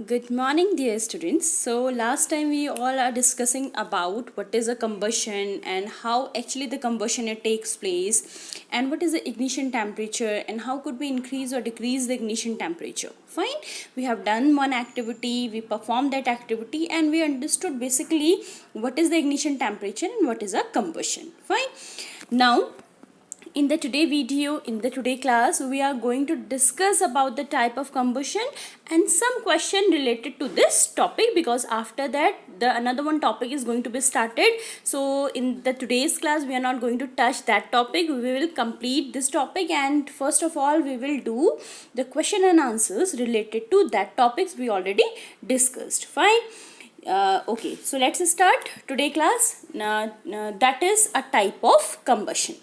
Good morning, dear students. So, last time we all are discussing about what is a combustion and how actually the combustion it takes place, and what is the ignition temperature and how could we increase or decrease the ignition temperature. Fine, we have done one activity, we performed that activity, and we understood basically what is the ignition temperature and what is a combustion. Fine, now in the today class, we are going to discuss about the type of combustion and some question related to this topic, because after that the another one topic is going to be started. So in the today's class we are not going to touch that topic. We will complete this topic, and first of all we will do the question and answers related to that topics we already discussed. Fine. Okay, so let's start today class. That is a type of combustion.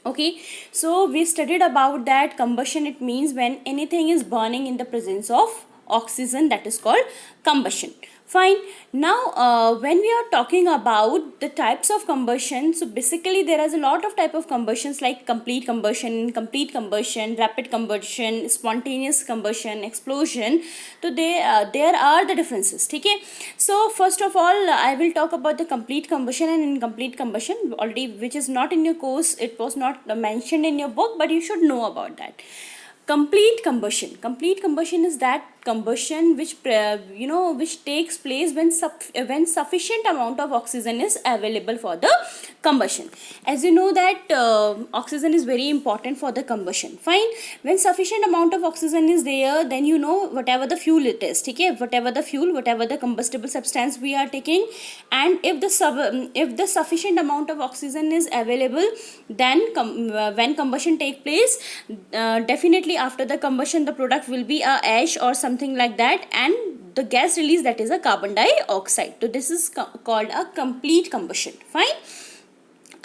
Okay, so we studied about that combustion. It means when anything is burning in the presence of oxygen, that is called combustion. Fine. Now when we are talking about the types of combustion, so basically there is a lot of type of combustions like complete combustion, rapid combustion, spontaneous combustion, explosion. So there are the differences. Okay, so first of all I will talk about the complete combustion and incomplete combustion, already which is not in your course. It was not mentioned in your book, but you should know about that. Complete combustion is that combustion which takes place when sufficient amount of oxygen is available for the combustion. As you know that oxygen is very important for the combustion. Fine. When sufficient amount of oxygen is there, then you know whatever the fuel it is. Okay, whatever the combustible substance we are taking, and if the sufficient amount of oxygen is available, then when combustion take place, definitely after the combustion the product will be a ash or something like that, and the gas release, that is a carbon dioxide. So this is called a complete combustion. Fine.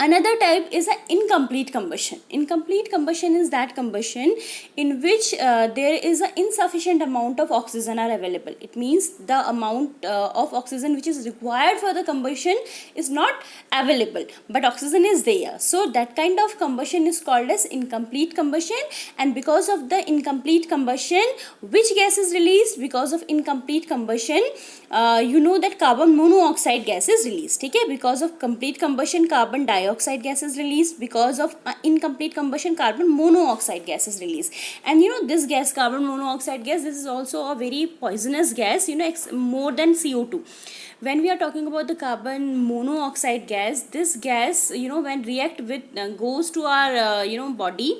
Another type is an incomplete combustion. Incomplete combustion is that combustion in which there is an insufficient amount of oxygen are available. It means the amount of oxygen which is required for the combustion is not available, but oxygen is there. So that kind of combustion is called as incomplete combustion. And because of the incomplete combustion, which gas is released? Because of incomplete combustion, you know that carbon monoxide gas is released. Okay, because of complete combustion, carbon dioxide gas is released. Because of incomplete combustion, carbon monoxide gas is released. And you know this gas, carbon monoxide gas, this is also a very poisonous gas, you know, more than CO2. When we are talking about the carbon monoxide gas, this gas, you know, when react with goes to our body,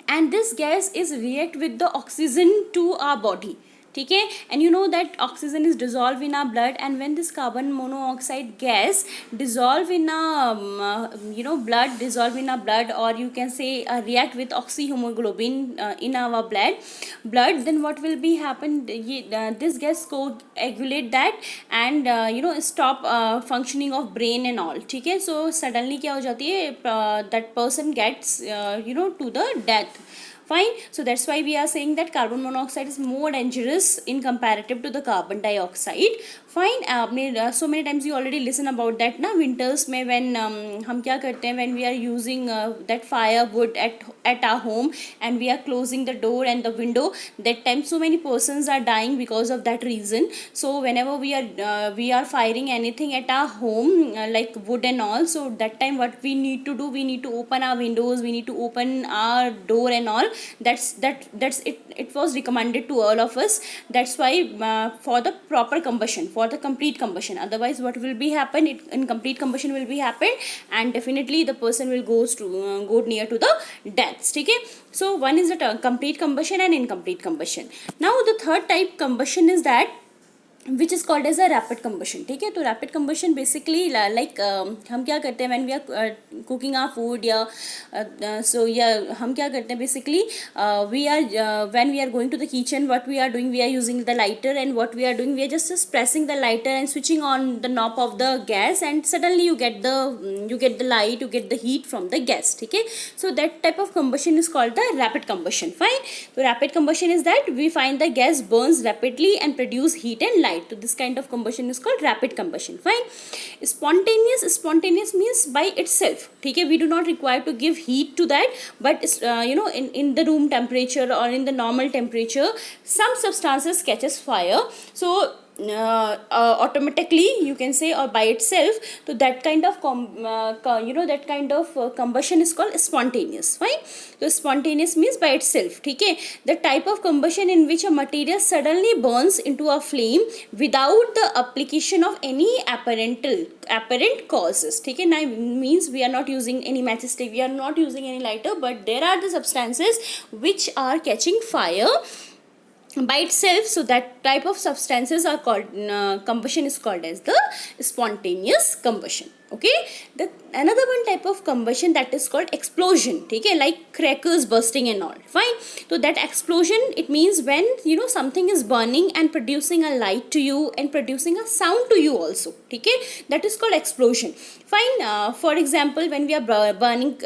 and this gas is react with the oxygen to our body. Okay, and you know that oxygen is dissolved in our blood, and when this carbon monoxide gas dissolve in blood, or you can say react with oxyhemoglobin in our blood, then what will be happen? This gas coagulate that, and stop functioning of brain and all. Okay, so suddenly क्या हो जाती है, that person gets to the death. Fine. So that's why we are saying that carbon monoxide is more dangerous in comparative to the carbon dioxide. Fine. So many times you already listen about that ना, winters में when हम क्या करते हैं, when we are using that firewood at our home, and we are closing the door and the window, that time so many persons are dying because of that reason. So whenever we are firing anything at our home, like wood and all, so that time what we need to do, we need to open our windows, we need to open our door and all. That's it was recommended to all of us. That's why for the proper combustion, for the complete combustion, otherwise what will be happen, incomplete combustion will be happen, and definitely the person will go near to the death. Okay, so one is the complete combustion and incomplete combustion. Now the third type combustion is that which is called as a rapid combustion. ठीक है, तो rapid combustion basically like हम क्या करते हैं when we are cooking our food, या so yeah, हम क्या करते हैं basically we are when we are going to the kitchen, what we are doing, we are using the lighter, and what we are doing, we are just pressing the lighter and switching on the knob of the gas, and suddenly you get the light, you get the heat from the gas. ठीक है, so that type of combustion is called the rapid combustion. Fine. So rapid combustion is that we find the gas burns rapidly and produce heat and light. light. So this kind of combustion is called rapid combustion. Fine. Spontaneous means by itself. Okay, we do not require to give heat to that, but in the room temperature or in the normal temperature, some substances catches fire, so automatically you can say, or by itself. So that kind of combustion is called spontaneous. Fine. So spontaneous means by itself. Okay, the type of combustion in which a material suddenly burns into a flame without the application of any apparent causes. Okay, now means we are not using any matchstick, we are not using any lighter, but there are the substances which are catching fire by itself. So that type of substances are called combustion is called as the spontaneous combustion. Okay, the another one type of combustion, that is called explosion. Okay, like crackers bursting and all. Fine. So that explosion, it means when something is burning and producing a light to you and producing a sound to you also. Okay, that is called explosion. Fine. For example, when we are burning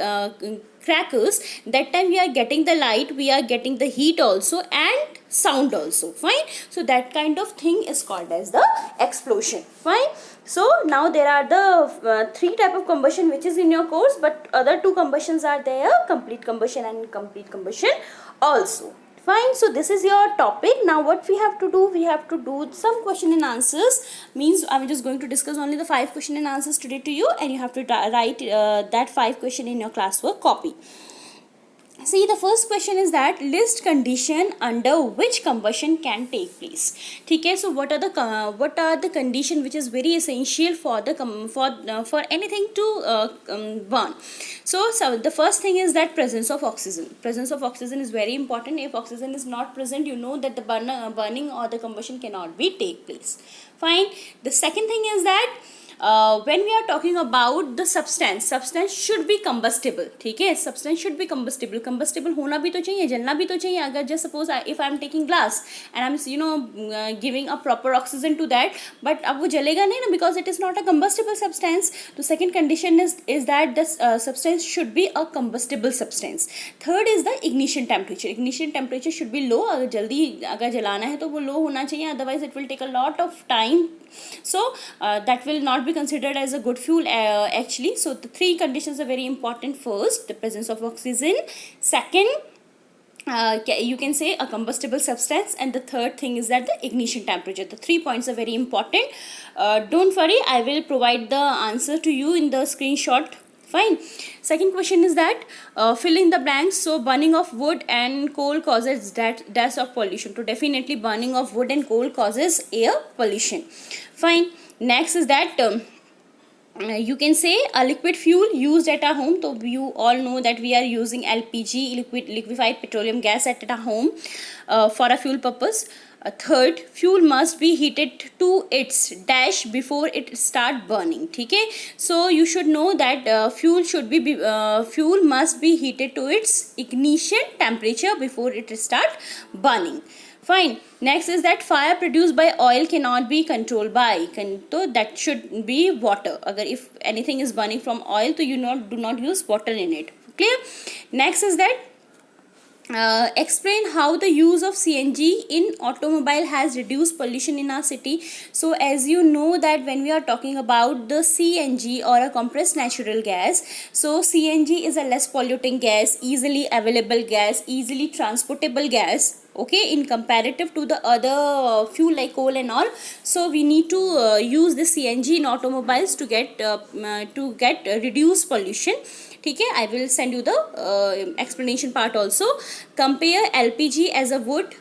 crackers, that time we are getting the light, we are getting the heat also and sound also. Fine. So that kind of thing is called as the explosion. Fine. So now there are the three type of combustion which is in your course, but other two combustions are there, complete combustion and incomplete combustion also. Fine. So this is your topic. Now what we have to do, we have to do some question and answers. Means I'm just going to discuss only the 5 question and answers today to you, and you have to write that 5 question in your classwork copy. See, the first question is that list condition under which combustion can take place. Okay, so what are the condition which is very essential for the for anything to burn. So the first thing is that presence of oxygen. Presence of oxygen is very important. If oxygen is not present, you know that the burning or the combustion cannot be take place. Fine. The second thing is that when we are talking about the substance should be combustible. ठीक है, substance should be combustible होना भी तो चाहिए, जलना भी तो चाहिए. अगर just suppose if I am taking glass and I am giving a proper oxygen to that, but अब वो जलेगा नहीं ना, because it is not a combustible substance. The second condition is that the substance should be a combustible substance. Third is the ignition temperature. Ignition temperature should be low. अगर जल्दी अगर जलाना है तो वो low होना चाहिए, otherwise it will take a lot of time. So that will not be considered as a good fuel actually. So the 3 conditions are very important. First, the presence of oxygen. Second, you can say a combustible substance, and the third thing is that the ignition temperature. The 3 points are very important. Don't worry, I will provide the answer to you in the screenshot. Fine. Second question is that fill in the blanks. So burning of wood and coal causes death of pollution. So definitely burning of wood and coal causes air pollution. Fine. Next is that you can say a liquid fuel used at our home. So you all know that we are using LPG, liquefied petroleum gas at our home for a fuel purpose. Third, fuel must be heated to its dash before it start burning. Okay, so you should know that fuel must be heated to its ignition temperature before it start burning. Fine. Next is that fire produced by oil cannot be controlled by. So that should be water. Agar if anything is burning from oil, so you do not use water in it. Clear? Next is that explain how the use of CNG in automobile has reduced pollution in our city. So as you know that when we are talking about the CNG or a compressed natural gas, so CNG is a less polluting gas, easily available gas, easily transportable gas. Okay, in comparative to the other fuel like coal and all. So we need to use the CNG in automobiles to get reduced pollution. Okay, I will send you the explanation part also. Compare LPG as a wood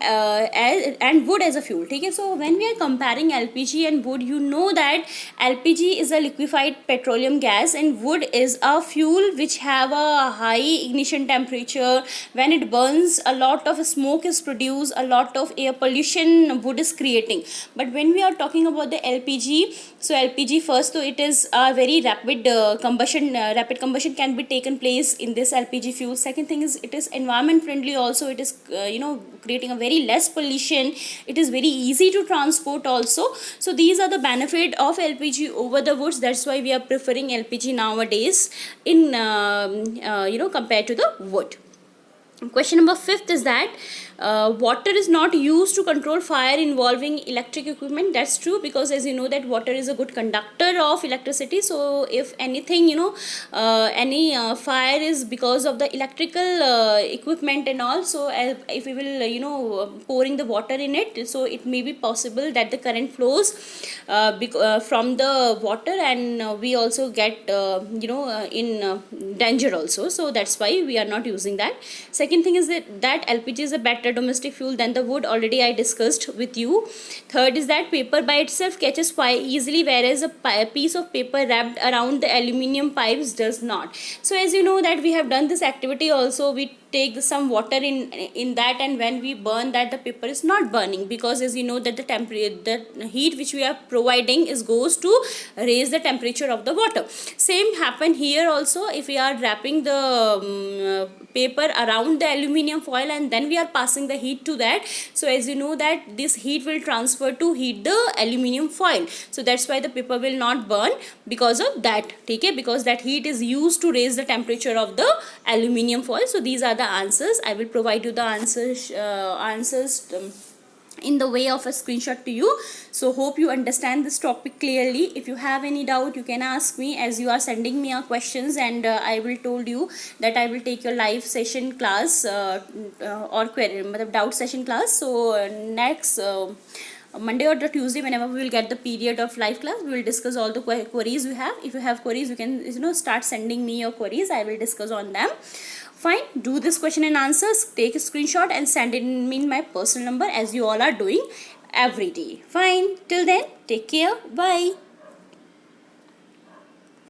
and wood as a fuel. Okay, so when we are comparing LPG and wood, you know that LPG is a liquefied petroleum gas and wood is a fuel which have a high ignition temperature. When it burns, a lot of smoke is produced, a lot of air pollution wood is creating. But when we are talking about the LPG, so LPG first, so it is a very rapid combustion. Rapid combustion can be taken place in this LPG fuel. Second thing is it is environment friendly also. It is creating a very less pollution. It is very easy to transport also. So these are the benefit of LPG over the woods. That's why we are preferring LPG nowadays in compared to the wood. Question number 5 is that water is not used to control fire involving electric equipment. That's true, because as you know that water is a good conductor of electricity. So if anything, any fire is because of the electrical equipment and all, so if we will pouring the water in it, so it may be possible that the current flows from the water, and we also get in danger also. So that's why we are not using that. Second thing is that LPG is a better domestic fuel than the wood. Already I discussed with you. Third is that paper by itself catches fire easily, whereas a piece of paper wrapped around the aluminium pipes does not. So as you know that we have done this activity also, we take some water in that, and when we burn that, the paper is not burning, because as you know that the heat which we are providing is goes to raise the temperature of the water. Same happen here also. If we are wrapping the paper around the aluminium foil, and then we are passing the heat to that, so as you know that this heat will transfer to heat the aluminium foil. So that's why the paper will not burn because of that. Okay, because that heat is used to raise the temperature of the aluminium foil. So these are the answers. I will provide you the answers in the way of a screenshot to you. So hope you understand this topic clearly. If you have any doubt, you can ask me, as you are sending me your questions, and I will told you that I will take your live session class or query doubt session class. So next Monday or the Tuesday, whenever we will get the period of live class, we will discuss all the queries you have. If you have queries, you can start sending me your queries. I will discuss on them. Fine, do this question and answers, take a screenshot and send it in me in my personal number, as you all are doing every day. Fine, till then, take care, bye.